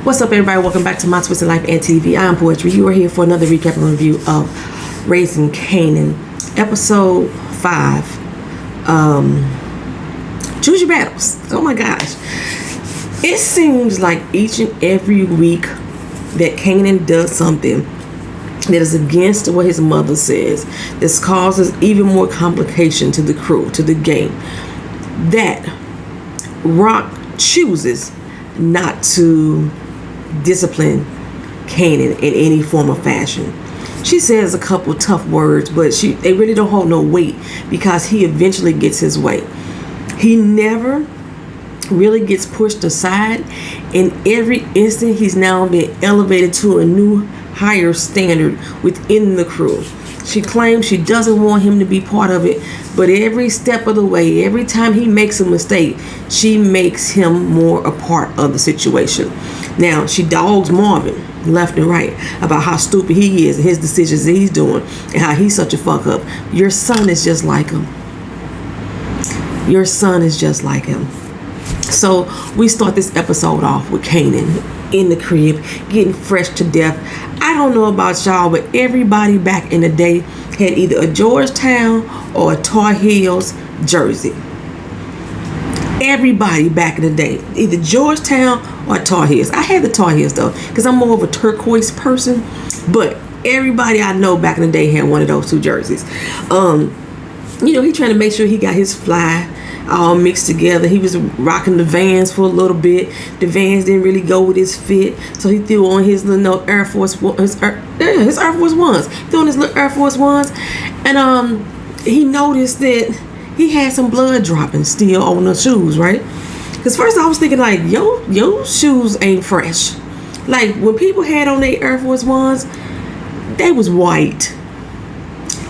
What's up, everybody? Welcome back to My Twisted Life and TV. I'm Poetry. You are here for another recap and review of Raising Kanan, episode 5. Choose your battles. Oh my gosh. It seems like each and every week that Kanan does something that is against what his mother says. This causes even more complication to the crew, to the game. That Rock chooses not to discipline Kanan in any form or fashion. She says a couple tough words, but they really don't hold no weight because he eventually gets his way. He never really gets pushed aside. In every instant, he's now been elevated to a new, higher standard within the crew. She claims she doesn't want him to be part of it, but every step of the way, every time he makes a mistake, she makes him more a part of the situation. Now, she dogs Marvin left and right about how stupid he is and his decisions that he's doing and how he's such a fuck up. Your son is just like him. Your son is just like him. So we start this episode off with Kanan in the crib, getting fresh to death. I don't know about y'all, but everybody back in the day had either a Georgetown or a Tar Heels jersey. Everybody back in the day, either Georgetown or Tar Heels. I had the Tar Heels though, because I'm more of a turquoise person. But everybody I know back in the day had one of those two jerseys. He trying to make sure he got his fly all mixed together. He was rocking the Vans for a little bit. The Vans didn't really go with his fit, so he threw on his little Air Force his Air Force Ones. He threw on his little Air Force Ones, and he noticed that he had some blood dropping still on the shoes, right? Because first I was thinking like, your shoes ain't fresh. Like when people had on their Air Force Ones, they was white.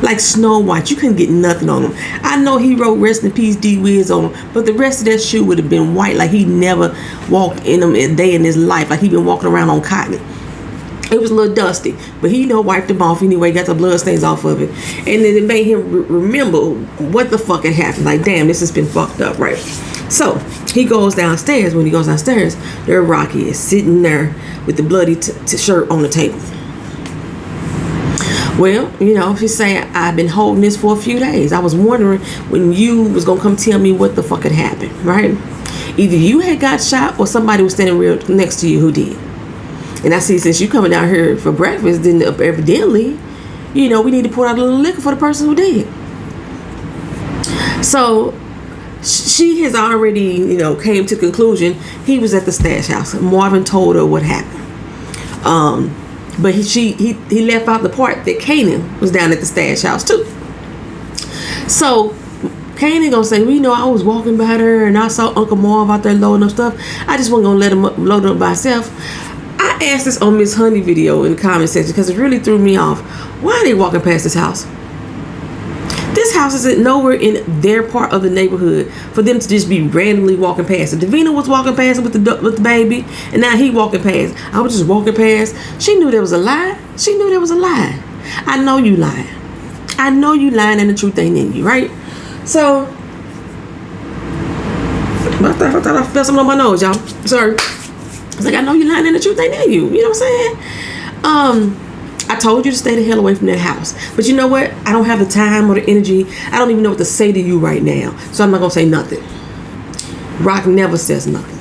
Like Snow White. You couldn't get nothing on them. I know he wrote Rest in Peace D Wiz on them, but the rest of that shoe would have been white, like he never walked in them a day in his life, like he been walking around on cotton. It was a little dusty, but he wiped them off anyway, got the blood stains off of it, and then it made him remember what the fuck had happened. Like, damn, this has been fucked up, right? So he goes downstairs. When he goes downstairs, there Rocky is sitting there with the bloody shirt on the table. Well, she's saying, I've been holding this for a few days. I was wondering when you was going to come tell me what the fuck had happened, right? Either you had got shot or somebody was standing real next to you who did. And I see, since you coming down here for breakfast, then evidently, we need to pour out a little liquor for the person who did. So she has already, came to the conclusion he was at the stash house. Marvin told her what happened. But he left out the part that Kanan was down at the stash house too. So Kanan gonna say, I was walking by her and I saw Uncle Marv out there loading up stuff. I just wasn't gonna let him load it up by himself. I asked this on Miss Honey video in the comment section because it really threw me off. Why are they walking past this house? This house isn't nowhere in their part of the neighborhood for them to just be randomly walking past it. Davina was walking past with the baby, and now he walking past. I was just walking past. She knew there was a lie. She knew there was a lie. I know you lying. I know you lying, and the truth ain't in you, right? So, I thought I felt something on my nose, y'all. Sorry. I was like, I know you lying, and the truth ain't in you. You know what I'm saying? I told you to stay the hell away from that house. But you know what? I don't have the time or the energy. I don't even know what to say to you right now. So I'm not going to say nothing. Rock never says nothing.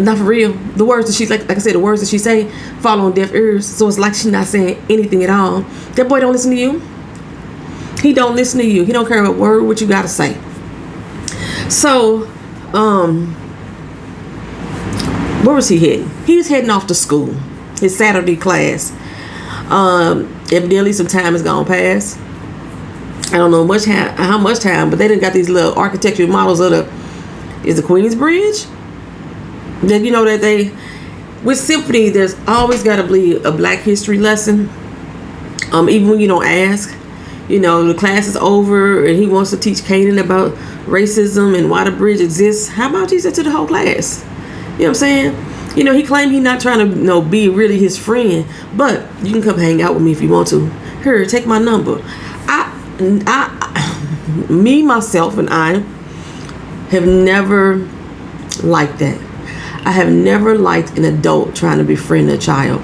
Not for real. The words that she's like I said, the words that she say fall on deaf ears. So it's like she's not saying anything at all. That boy don't listen to you. He don't listen to you. He don't care a word what you got to say. So, where was he heading? He was heading off to school. His Saturday class. Evidently some time has gone past. I don't know how much time, but they done got these little architectural models of the Queen's Bridge. Then that they, with symphony, there's always got to be a Black history lesson. Even when you don't ask. The class is over and he wants to teach Kanan about racism and why the bridge exists. How about you say to the whole class? You know what I'm saying? He claimed he's not trying to, be really his friend, but you can come hang out with me if you want to. Here, take my number. Me, myself, and I have never liked that. I have never liked an adult trying to befriend a child.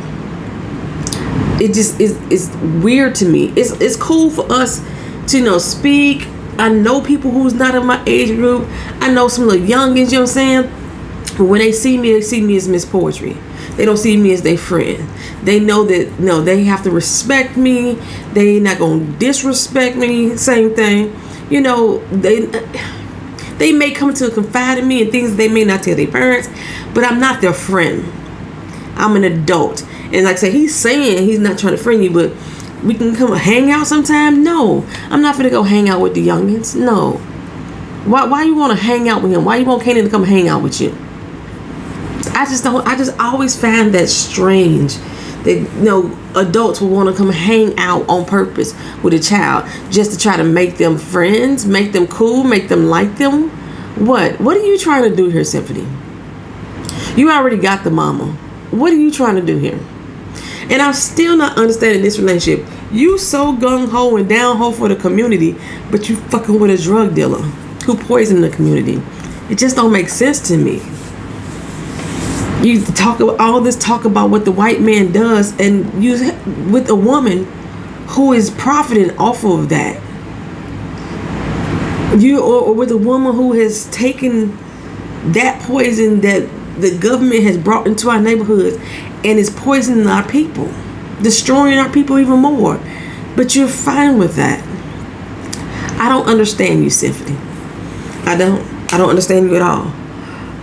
It just is, it's weird to me. It's cool for us to, speak. I know people who's not in my age group. I know some little youngins, you know what I'm saying? But when they see me as Miss Poetry. They don't see me as their friend. They know that, they have to respect me. They not going to disrespect me. Same thing. They may come to confide in me in things they may not tell their parents, but I'm not their friend. I'm an adult. And like I say, he's saying he's not trying to friend you, but we can come hang out sometime. No, I'm not gonna go hang out with the youngins. No. Why you want to hang out with him? Why you want Kanan to come hang out with you? I just always find that strange that adults will want to come hang out on purpose with a child just to try to make them friends, make them cool, make them like them. What are you trying to do here, Symphony? You already got the mama. What are you trying to do here? And I'm still not understanding this relationship. You so gung-ho and down-ho for the community, but you fucking with a drug dealer who poisoned the community. It just don't make sense to me. You talk about all this talk about what the white man does, and you with a woman who is profiting off of that. You or with a woman who has taken that poison that the government has brought into our neighborhoods and is poisoning our people, destroying our people even more. But you're fine with that. I don't understand you, Symphony. I don't understand you at all.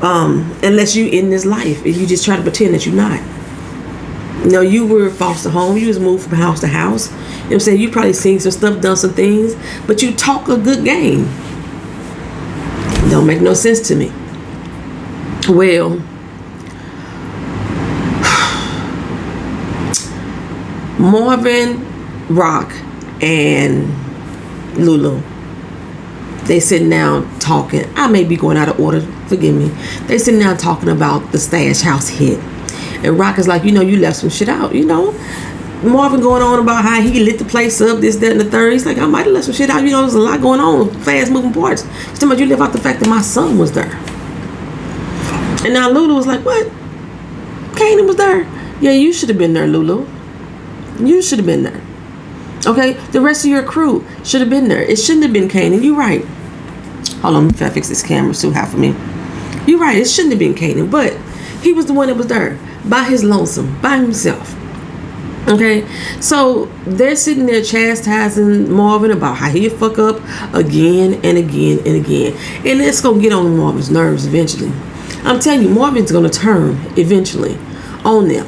Unless you in this life and you just try to pretend that you're not. You were foster home. You was moved from house to house. You know what I'm saying? You probably seen some stuff, done some things, but you talk a good game. Don't make no sense to me. Well, Marvin, Rock, and Lulu, they sitting down talking. I may be going out of order, forgive me. They sitting down talking about the Stash House hit. And Rock is like, you left some shit out, Marvin going on about how he lit the place up, this, that, and the third. He's like, I might have left some shit out. There's a lot going on, fast moving parts. He's talking about you left out the fact that my son was there. And now Lulu was like, what? Kanan was there? Yeah, you should have been there, Lulu. You should have been there. Okay? The rest of your crew should have been there. It shouldn't have been Kanan. You're right. Hold on, let me fix this camera. It's too high for me. You're right. It shouldn't have been Kanan. But he was the one that was there. By his lonesome. By himself. Okay? So they're sitting there chastising Marvin about how he'll fuck up again and again and again. And it's going to get on Marvin's nerves eventually. I'm telling you, Marvin's going to turn eventually on them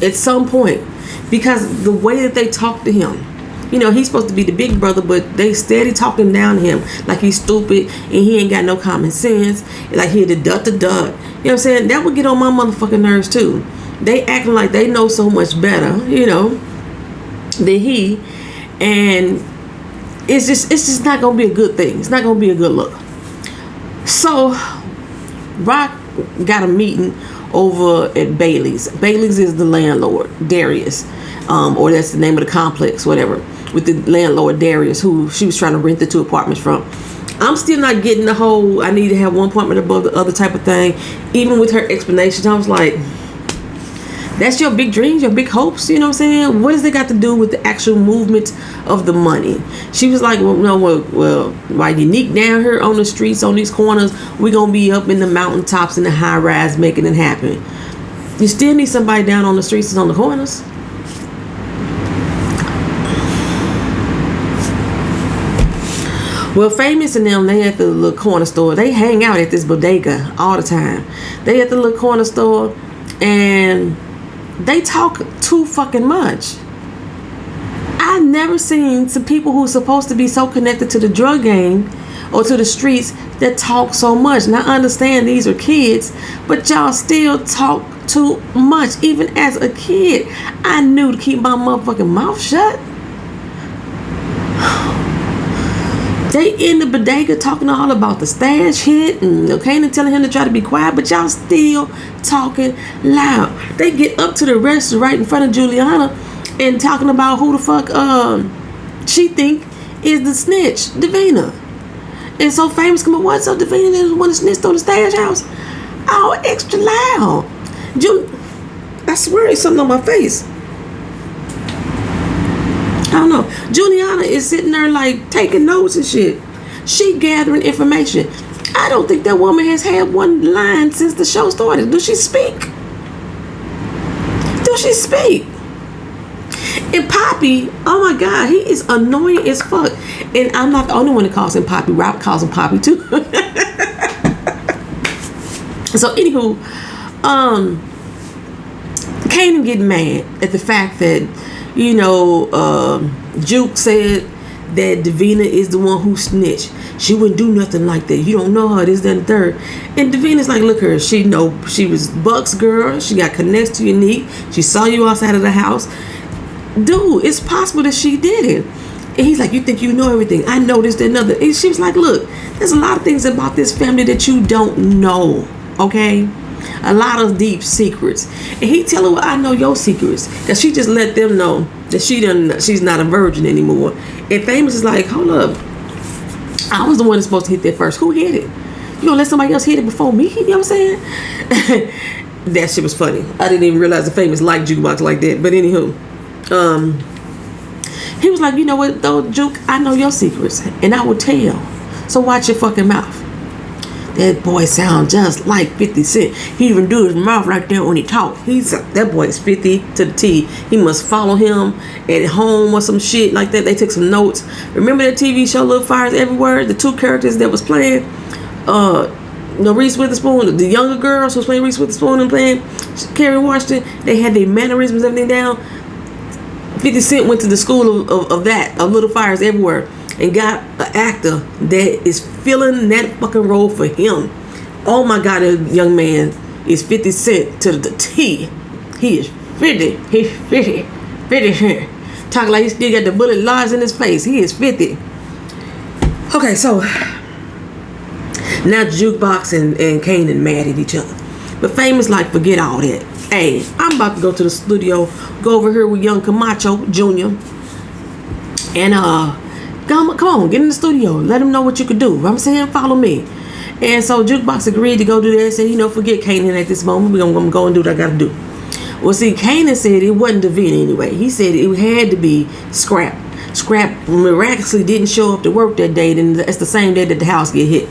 at some point, because the way that they talk to him, he's supposed to be the big brother, but they steady talking down to him like he's stupid and he ain't got no common sense, like he the dut. You know what I'm saying? That would get on my motherfucking nerves too. They acting like they know so much better, than he, and it's just not gonna be a good thing. It's not gonna be a good look. So Rock got a meeting over at Bailey's. Bailey's is the landlord, Darius, or that's the name of the complex, whatever, with the landlord Darius, who she was trying to rent the 2 apartments from. I'm still not getting the whole I need to have one apartment above the other type of thing. Even with her explanation, I was like, that's your big dreams, your big hopes, you know what I'm saying? What does it got to do with the actual movement of the money? She was like, well, while you unique down here on the streets, on these corners, we're going to be up in the mountaintops in the high rise making it happen. You still need somebody down on the streets and on the corners. Well, Famous and them, they at the little corner store. They hang out at this bodega all the time. They at the little corner store and they talk too fucking much. I've never seen some people who are supposed to be so connected to the drug game or to the streets that talk so much. Now, I understand these are kids, but y'all still talk too much. Even as a kid, I knew to keep my motherfucking mouth shut. They in the bodega talking all about the Stash hit and Kanan telling him to try to be quiet, but y'all still talking loud. They get up to the restaurant right in front of Juliana and talking about who the fuck she think is the snitch, Davina. And so Famous come up, what's up, Davina? They want to snitch on the Stash house. all extra loud. I swear it's something on my face. I don't know. Juliana is sitting there like taking notes and shit. She gathering information. I don't think that woman has had one line since the show started. Do she speak? Do she speak? And Poppy, oh my God, he is annoying as fuck. And I'm not the only one that calls him Poppy. Rob calls him Poppy too. So anywho, Kanan getting mad at the fact that, you know, Juke said that Davina is the one who snitched. She wouldn't do nothing like that. You don't know her, this, that, and the third. And Davina's like, look her, she was Buck's girl. She got connected to Unique. She saw you outside of the house. Dude, it's possible that she did it. And he's like, you think you know everything? I know this, that, and other. And she was like, look, there's a lot of things about this family that you don't know, okay? A lot of deep secrets. And he tell her, well, I know your secrets. Because she just let them know that she's not a virgin anymore. And Famous is like, hold up. I was the one that's supposed to hit that first. Who hit it? You gonna let somebody else hit it before me? You know what I'm saying? That shit was funny. I didn't even realize the Famous liked Jukebox like that. But anywho, he was like, you know what though, Juke, I know your secrets and I will tell. So watch your fucking mouth. That boy sound just like 50 Cent. He even do his mouth right there when he talk. That boy is 50 to the T. He must follow him at home or some shit like that. They took some notes. Remember that TV show Little Fires Everywhere? The two characters that was playing, Reese Witherspoon, the younger girls who was playing Reese Witherspoon and playing Kerry Washington, they had their mannerisms and everything down. 50 Cent went to the school of Little Fires Everywhere, and got an actor that is filling that fucking role for him. Oh my God, that young man is 50 Cent to the T. He is 50. He's 50. 50. Talking like he still got the bullet lodged in his face. He is 50. Okay, so now Jukebox and Kanan mad at each other. But Famous like, forget all that. Hey, I'm about to go to the studio, go over here with young Camacho Jr. And come on, get in the studio. Let him know what you could do. I'm saying, follow me. And so Jukebox agreed to go do that. Said, forget Kanan at this moment. We're going to go and do what I got to do. Well, see, Kanan said it wasn't Davina anyway. He said it had to be Scrap. Scrap miraculously didn't show up to work that day. And it's the same day that the house get hit.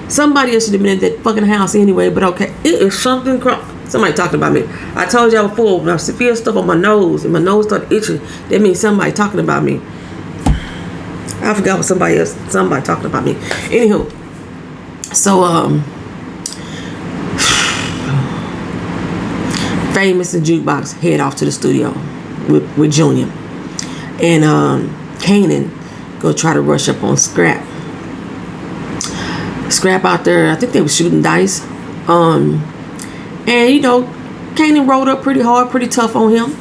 Somebody else should have been at that fucking house anyway. But okay, it is something. Somebody talking about me. I told y'all before, when I feel stuff on my nose and my nose started itching, that means somebody talking about me. I forgot what somebody talking about me. Anywho, so Famous and Jukebox head off to the studio with Junior, and Kanan go try to rush up on Scrap. Scrap out there, I think they were shooting dice, and Kanan rolled up pretty hard, pretty tough on him.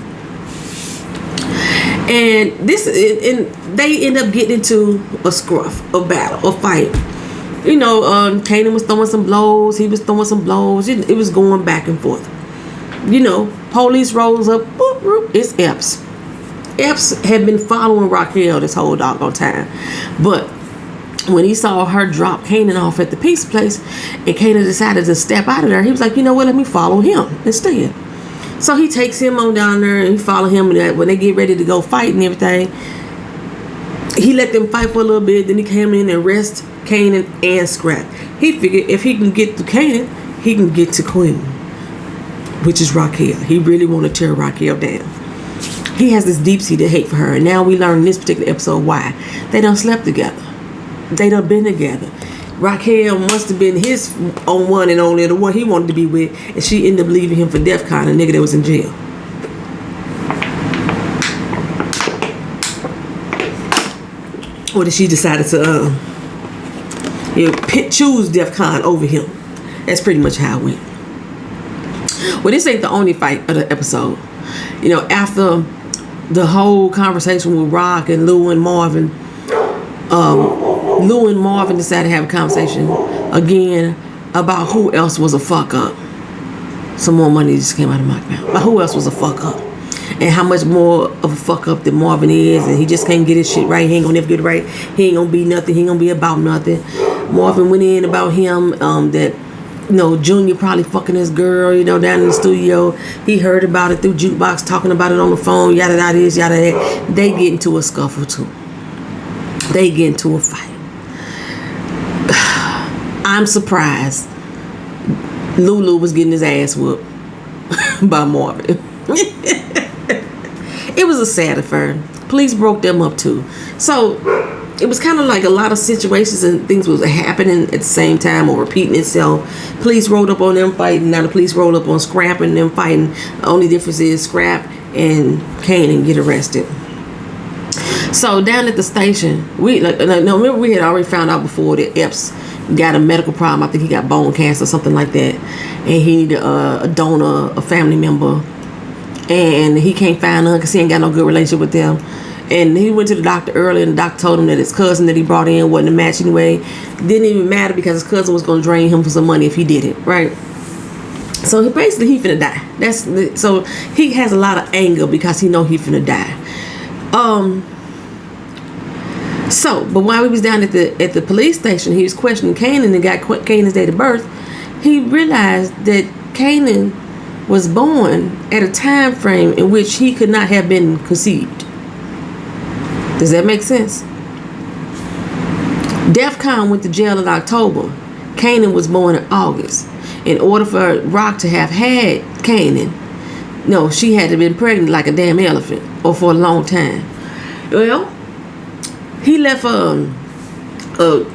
And they end up getting into a scruff, a battle, a fight. Kanan was throwing some blows. He was throwing some blows. It was going back and forth. Police rolls up. Boop, boop, it's Epps. Epps had been following Raquel this whole doggone time. But when he saw her drop Kanan off at the pizza place, and Kanan decided to step out of there, he was like, you know what, let me follow him instead. So he takes him on down there and he follow him, and when they get ready to go fight and everything, he let them fight for a little bit. Then he came in and arrested Kanan and Scrap. He figured if he can get to Kanan, he can get to Queen, which is Raquel. He really want to tear Raquel down. He has this deep-seated hate for her, and now we learn in this particular episode why. They done slept together. They done been together. Raquel must have been his on one and only, the one he wanted to be with, and she ended up leaving him for DEF CON, a nigga that was in jail. Or that she decided to choose DEF CON over him. That's pretty much how it went. Well, this ain't the only fight of the episode. After the whole conversation with Rock and Lou and Marvin, Lou and Marvin decided to have a conversation again about who else was a fuck up. Some more money just came out of my mouth. But who else was a fuck up? And how much more of a fuck up that Marvin is, and he just can't get his shit right. He ain't gonna never get it right. He ain't gonna be nothing. He ain't gonna be about nothing. Marvin went in about him that Junior probably fucking this girl, down in the studio. He heard about it through jukebox, talking about it on the phone, yada yada this, yada that. They get into a scuffle too. They get into a fight. I'm surprised Lulu was getting his ass whooped by Marvin. It was a sad affair. Police broke them up too. So it was kind of like a lot of situations and things was happening at the same time or repeating itself. Police rolled up on them fighting. Now the police rolled up on Scrap and them fighting. The only difference is Scrap and Kanan get arrested. So down at the station, remember we had already found out before that Epps got a medical problem. I think he got bone cancer or something like that, and he needed a donor, a family member, and he can't find her because he ain't got no good relationship with them. And he went to the doctor early, and the doctor told him that his cousin that he brought in wasn't a match anyway. Didn't even matter because his cousin was going to drain him for some money if he did it, right? So he finna die. So he has a lot of anger because he know he finna die. But while he was down at the police station, he was questioning Kanan and got Kanan's date of birth. He realized that Kanan was born at a time frame in which he could not have been conceived. Does that make sense? DEFCON went to jail in October. Kanan was born in August. In order for Rock to have had Kanan, she had to have been pregnant like a damn elephant or for a long time. Well, he left a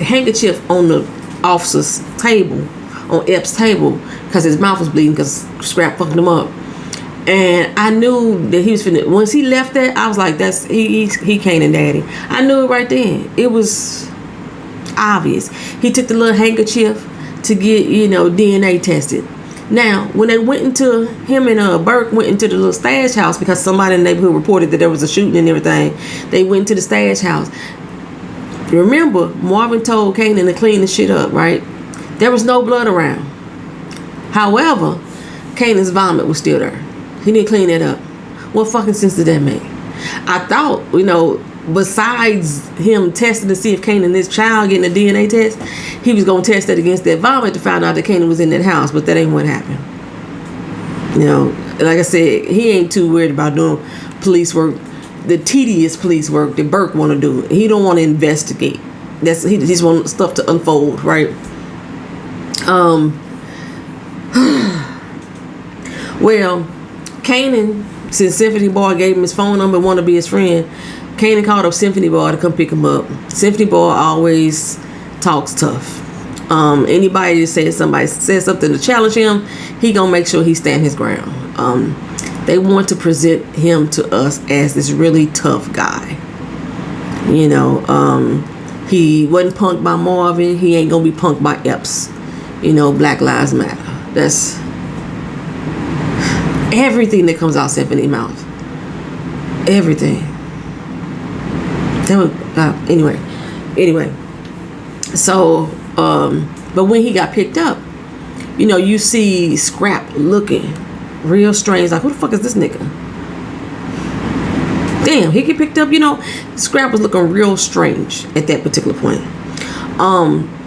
handkerchief on the officer's table, on Epps' table, because his mouth was bleeding because Scrap fucked him up. And I knew that he was finna. Once he left that, I was like, "That's he Kanan daddy." I knew it right then. It was obvious. He took the little handkerchief to get DNA tested. Now, when they went into him and Burke went into the little stash house because somebody in the neighborhood reported that there was a shooting and everything. They went to the stash house. Remember, Marvin told Kanan to clean the shit up, right? There was no blood around. However, Kanan's vomit was still there. He didn't clean it up. What fucking sense did that make? I thought, besides him testing to see if Kanan, this child, getting a DNA test, he was going to test it against that vomit to find out that Kanan was in that house, but that ain't what happened. Like I said, he ain't too worried about doing police work, the tedious police work that Burke want to do. He don't want to investigate. He just want stuff to unfold, right? Well, Kanan, since Symphony Boy gave him his phone number and wanted to be his friend, Kanan called up Symphony Boy to come pick him up. Symphony Boy always talks tough. Anybody that says somebody says something to challenge him, he gonna make sure he stand his ground. They want to present him to us as this really tough guy. He wasn't punked by Marvin. He ain't gonna be punked by Epps. Black Lives Matter. That's everything that comes out Symphony's mouth. Everything. That was, anyway. So, but when he got picked up, you see Scrap looking real strange. Like, who the fuck is this nigga? Damn, he get picked up. Scrap was looking real strange at that particular point.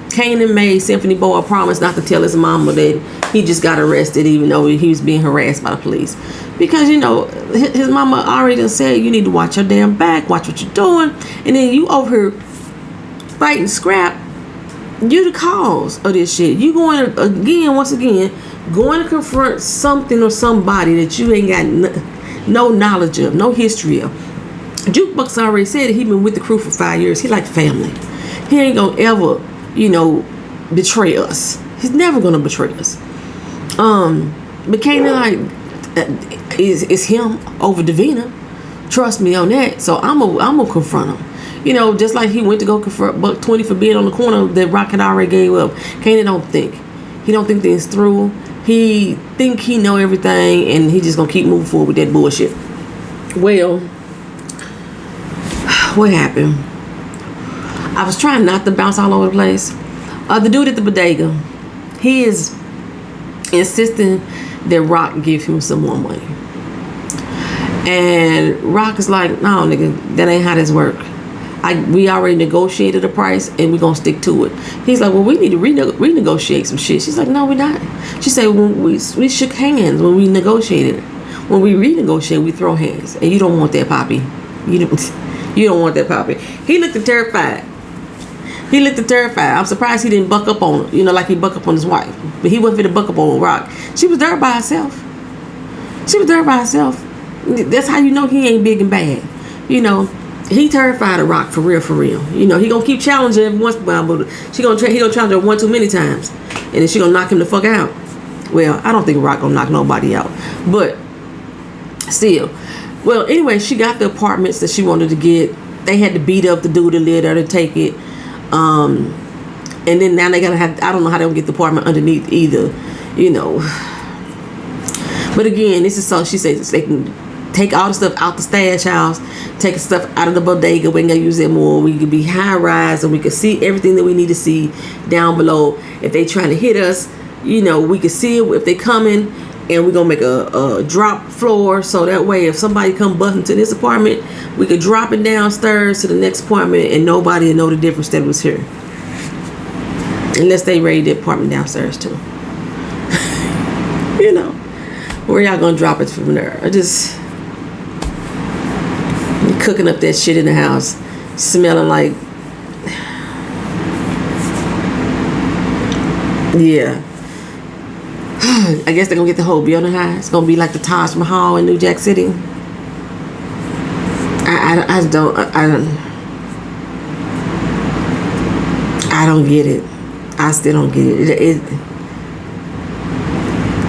Kanan made Symphony Boy a promise not to tell his mama that he just got arrested, even though he was being harassed by the police. Because, his mama already done said, you need to watch your damn back, watch what you're doing. And then you over here fighting Scrap. You the cause of this shit. You going to, once again, going to confront something or somebody that you ain't got no knowledge of, no history of. Jukebox already said that he been with the crew for 5 years. He like family. He ain't gonna ever, betray us. He's never gonna betray us. But Kanan is him over Davina. Trust me on that. So I'm gonna confront him. Just like he went to go confront Buck 20 for being on the corner that Rock had already gave up. Kanan don't think. He don't think things through. He think he know everything, and he just gonna keep moving forward with that bullshit. Well, what happened? I was trying not to bounce all over the place. The dude at the bodega, he is insisting that Rock give him some more money. And Rock is like, no, nigga, that ain't how this work. we already negotiated a price and we're gonna stick to it. He's like, well, we need to renegotiate some shit. She's like, no, we're not. She said, when we shook hands when we negotiated. When we renegotiate, we throw hands, and you don't want that, Poppy. You don't want that, Poppy. He looked terrified. I'm surprised he didn't buck up on her, like he buck up on his wife. But he wasn't fit to buck up on Rock. She was there by herself. That's how you know he ain't big and bad. He terrified of Rock for real. He gonna keep challenging every once in a while, but he gonna challenge her one too many times, and then she gonna knock him the fuck out. Well, I don't think Rock gonna knock nobody out, but still. Well, anyway, she got the apartments that she wanted to get. They had to beat up the dude that lived there to take it. And then now they gotta have, I don't know how they'll get the apartment underneath either, But again, this is so she says they can take all the stuff out the stash house, take the stuff out of the bodega. We ain't gonna use it more. We could be high rise and we could see everything that we need to see down below. If they trying to hit us, we could see it if they coming. And we're going to make a drop floor, so that way if somebody come busting to this apartment, we could drop it downstairs to the next apartment and nobody will know the difference that was here. Unless they raid the apartment downstairs too. Where y'all going to drop it from there? Cooking up that shit in the house, smelling like, yeah. I guess they're gonna get the whole building high. It's gonna be like the Taj Mahal in New Jack City. I don't get it. I still don't get it.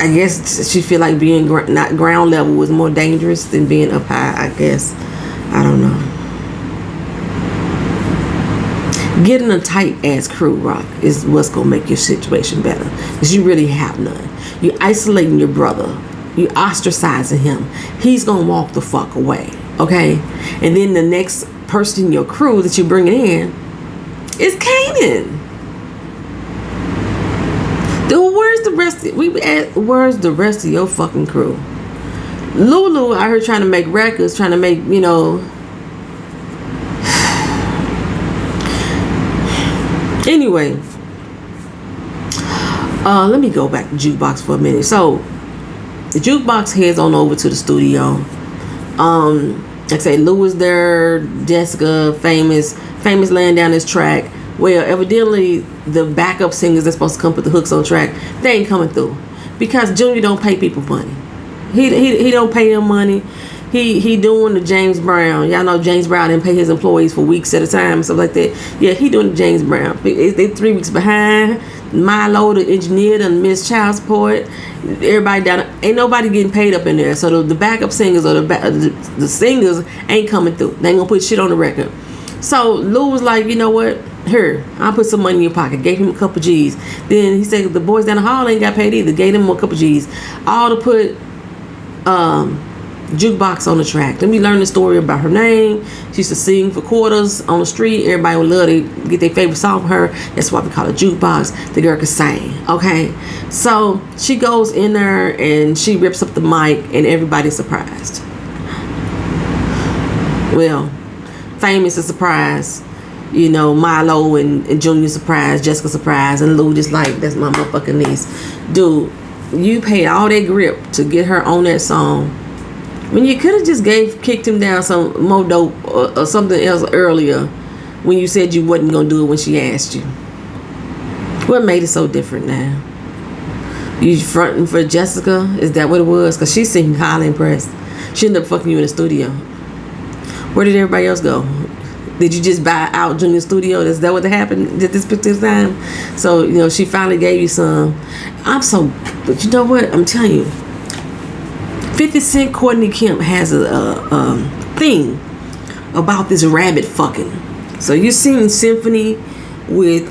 I guess she feel like being not ground level was more dangerous than being up high. I guess. I don't know. Getting a tight ass crew, Rock, is what's gonna make your situation better, because you really have none. You isolating your brother, you ostracizing him. He's gonna walk the fuck away, okay? And then the next person in your crew that you bring in is Kanan. Where's the rest of your fucking crew? Lulu, I heard trying to make records, trying to make Anyway, let me go back to Jukebox for a minute. So, the Jukebox heads on over to the studio. Like I say, Lou was there, Jessica, famous laying down this track. Well, evidently, the backup singers that's supposed to come put the hooks on track, they ain't coming through. Because Junior don't pay people money. He don't pay them money. He doing the James Brown. Y'all know James Brown didn't pay his employees for weeks at a time and stuff like that. Yeah, he doing the James Brown. They 3 weeks behind. Milo, the engineer, done missed child support. Everybody down. Ain't nobody getting paid up in there. So the backup singers or the singers ain't coming through. They ain't gonna put shit on the record. So Lou was like, you know what? Here, I'll put some money in your pocket. Gave him a couple G's. Then he said the boys down the hall ain't got paid either. Gave them a couple G's. All to put Jukebox on the track. Let me learn the story about her name. She used to sing for quarters on the street. Everybody would love to get their favorite song from her. That's why we call it Jukebox. The girl could sing. Okay, so she goes in there and she rips up the mic and everybody's surprised. Well, Famous is surprised. Milo and Junior surprised. Jessica surprised. And Lou just like, that's my motherfucking niece. Dude, you paid all that grip to get her on that song when you could have just kicked him down some more dope or something else earlier when you said you wasn't going to do it when she asked you. What made it so different now? You fronting for Jessica? Is that what it was? Because she seemed highly impressed. She ended up fucking you in the studio. Where did everybody else go? Did you just buy out Junior's studio? Is that what happened at this particular time? So, she finally gave you some. But you know what? I'm telling you. 50 Cent Courtney Kemp has a thing about this rabbit fucking. So you seen Symphony with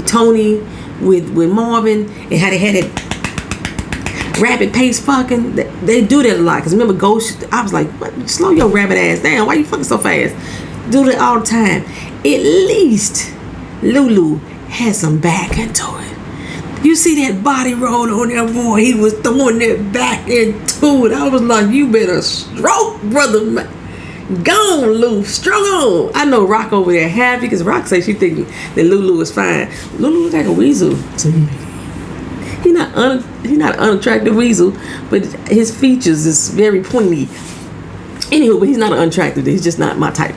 Tony with Marvin, and how they had that rabbit pace fucking. They do that a lot. Cause remember Ghost, I was like, what? Slow your rabbit ass down. Why you fucking so fast? Do that all the time. At least Lulu had some back into it. You see that body roll on that boy? He was throwing that back into it. I was like, you better stroke, brother. Gone, Lou. Strung on. I know Rock over there happy because Rock says she thinking that Lulu is fine. Lulu looks like a weasel to me. He not an unattractive weasel, but his features is very pointy. Anywho, but he's not an unattractive. He's just not my type.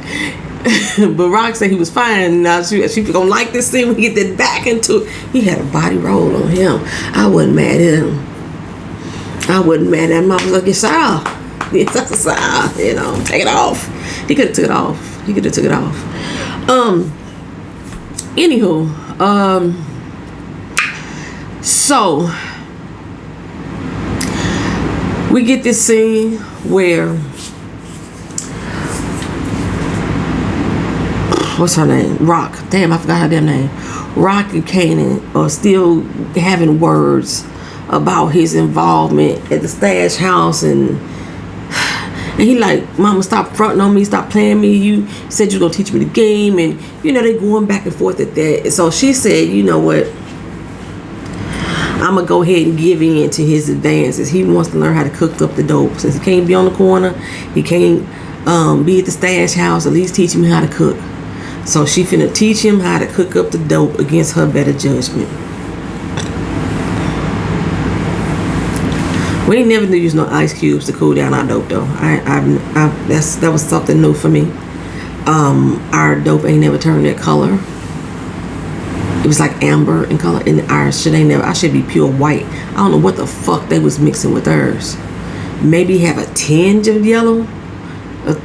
But Rock said he was fine. Now she gonna like this scene when he get that back into it. He had a body roll on him. I wasn't mad at him. I wasn't mad at him. I was like, it's all. It's all. You know, take it off. He could have took it off. Anywho, so we get this scene where what's her name? Rock. Damn, I forgot her damn name. Rock and Kanan are still having words about his involvement at the stash house, and he like, Mama, stop fronting on me, stop playing me. You said you were gonna teach me the game, and you know they going back and forth at that. So she said, you know what? I'm gonna go ahead and give in to his advances. He wants to learn how to cook up the dope. Since he can't be on the corner, he can't be at the stash house. At least teach him how to cook. So she finna teach him how to cook up the dope against her better judgment. We ain't never used no ice cubes to cool down our dope though. That was something new for me. Our dope ain't never turned that color. It was like amber in color, and our shit ain't never. I should be pure white. I don't know what the fuck they was mixing with hers. Maybe have a tinge of yellow, but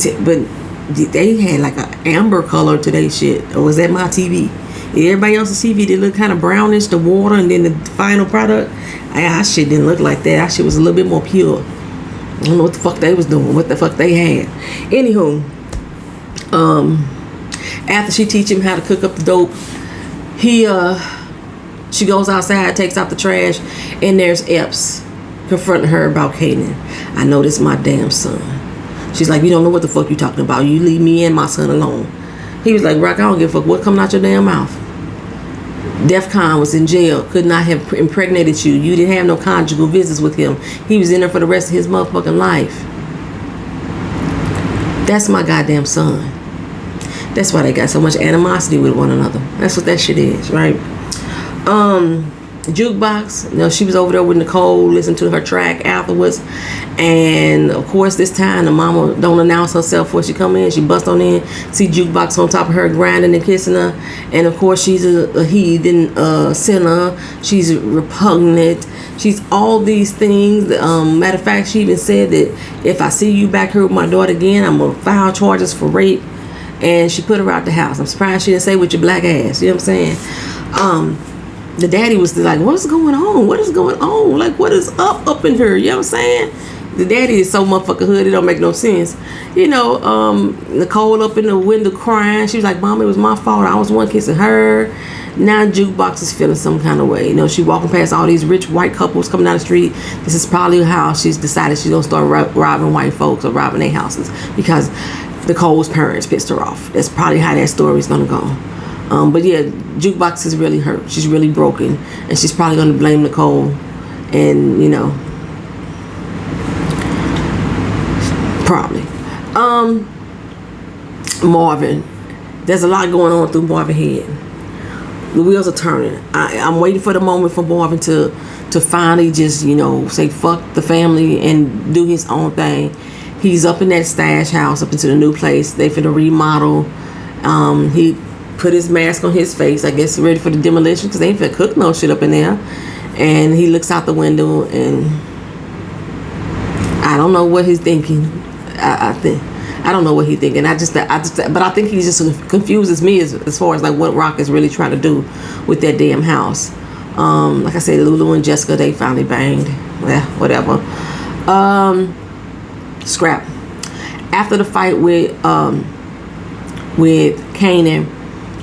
they had like an amber color to their shit. Or was that my TV? Everybody else's TV, they look kind of brownish, the water, and then the final product. Our shit didn't look like that. Our shit was a little bit more pure. I don't know what the fuck they was doing, what the fuck they had. Anywho, after she teach him how to cook up the dope, she goes outside, takes out the trash, and there's Epps confronting her about Kanan. I know this is my damn son. She's like, you don't know what the fuck you talking about. You leave me and my son alone. He was like, Rock, I don't give a fuck what coming out your damn mouth. DEFCON was in jail, could not have impregnated you. You didn't have no conjugal visits with him. He was in there for the rest of his motherfucking life. That's my goddamn son. That's why they got so much animosity with one another. That's what that shit is, right? Jukebox, you know, she was over there with Nicole, listening to her track afterwards, and of course this time the mama don't announce herself before she come in. She bust on in, see Jukebox on top of her, grinding and kissing her, and of course she's a heathen sinner. She's repugnant. She's all these things. Matter of fact, she even said that if I see you back here with my daughter again, I'm gonna file charges for rape. And she put her out the house. I'm surprised she didn't say with your black ass. You know what I'm saying? The daddy was like, what's going on? What is going on? Like, what is up in here? You know what I'm saying? The daddy is so motherfucking hood, it don't make no sense. You know, Nicole up in the window crying. She was like, Mom, it was my fault. I was the one kissing her. Now Jukebox is feeling some kind of way. You know, she walking past all these rich white couples coming down the street. This is probably how she's decided she's going to start robbing white folks or robbing their houses because Nicole's parents pissed her off. That's probably how that story's gonna go. But yeah, Jukebox is really hurt. She's really broken, and she's probably gonna blame Nicole. And you know, probably. Marvin. There's a lot going on through Marvin's head. The wheels are turning. I'm waiting for the moment for Marvin to finally just, you know, say fuck the family and do his own thing. He's up in that stash house, up into the new place. They finna remodel. He put his mask on his face, I guess ready for the demolition, because they ain't finna cook no shit up in there. And he looks out the window, and I don't know what he's thinking. I don't know what he's thinking. But I think he just confuses me as far as like what Rock is really trying to do with that damn house. Like I said, Lulu and Jessica, they finally banged. Yeah, whatever. Scrap. After the fight with Kanan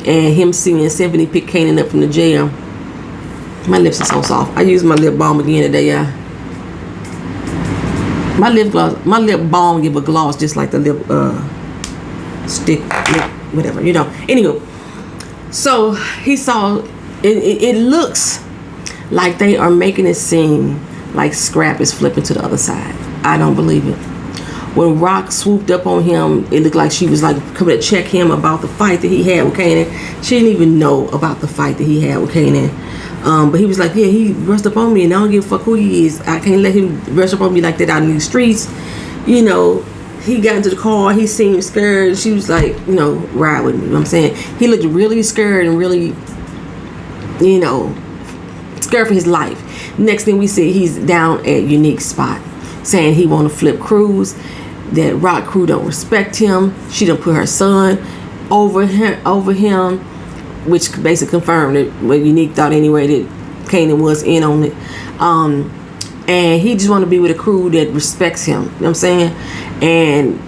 and him seeing Symphony pick Kanan up from the jail, my lips are so soft. I used my lip balm again today, y'all. My lip balm give a gloss just like the lip stick, lip, whatever, you know. Anywho, so he saw it looks like they are making it seem like Scrap is flipping to the other side. I don't believe it. when Rock swooped up on him, it looked like she was like coming to check him about the fight that he had with Kanan. She didn't even know about the fight that he had with Kanan. But he was like, yeah, he rushed up on me, and I don't give a fuck who he is. I can't let him rush up on me like that out in these streets. You know, he got into the car, he seemed scared, and she was like, you know, ride with me. You know what I'm saying? He looked really scared and really, you know, scared for his life. Next thing we see, he's down at Unique's spot, saying he want to flip Cruz, that Rock crew don't respect him. She done put her son over him, which basically confirmed it, what Unique thought anyway, that Kanan was in on it. And he just want to be with a crew that respects him. You know what I'm saying? And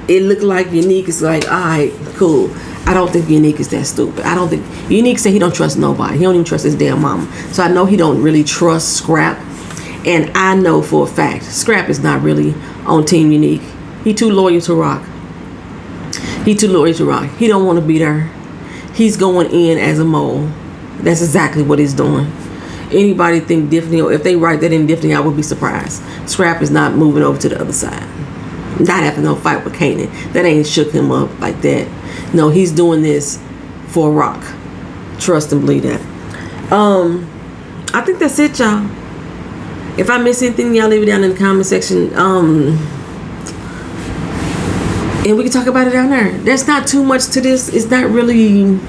it looked like Unique is like, all right, cool. I don't think Unique is that stupid. I don't think Unique said he don't trust nobody. He don't even trust his damn mama. So I know he don't really trust Scrap. And I know for a fact Scrap is not really on Team Unique. He too loyal to Rock. He don't want to be there. He's going in as a mole. That's exactly what he's doing. Anybody think differently, or if they write that in differently, I would be surprised. Scrap is not moving over to the other side. Not after no fight with Kanan. That ain't shook him up like that. No, he's doing this for Rock. Trust and believe that. I think that's it, y'all. If I miss anything, y'all leave it down in the comment section. And we can talk about it down there. There's not too much to this. It's not really...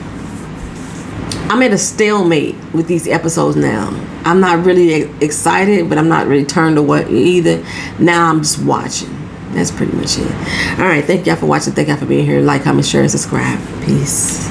I'm at a stalemate with these episodes now. I'm not really excited, but I'm not really turned away either. Now I'm just watching. That's pretty much it. All right. Thank y'all for watching. Thank y'all for being here. Like, comment, share, and subscribe. Peace.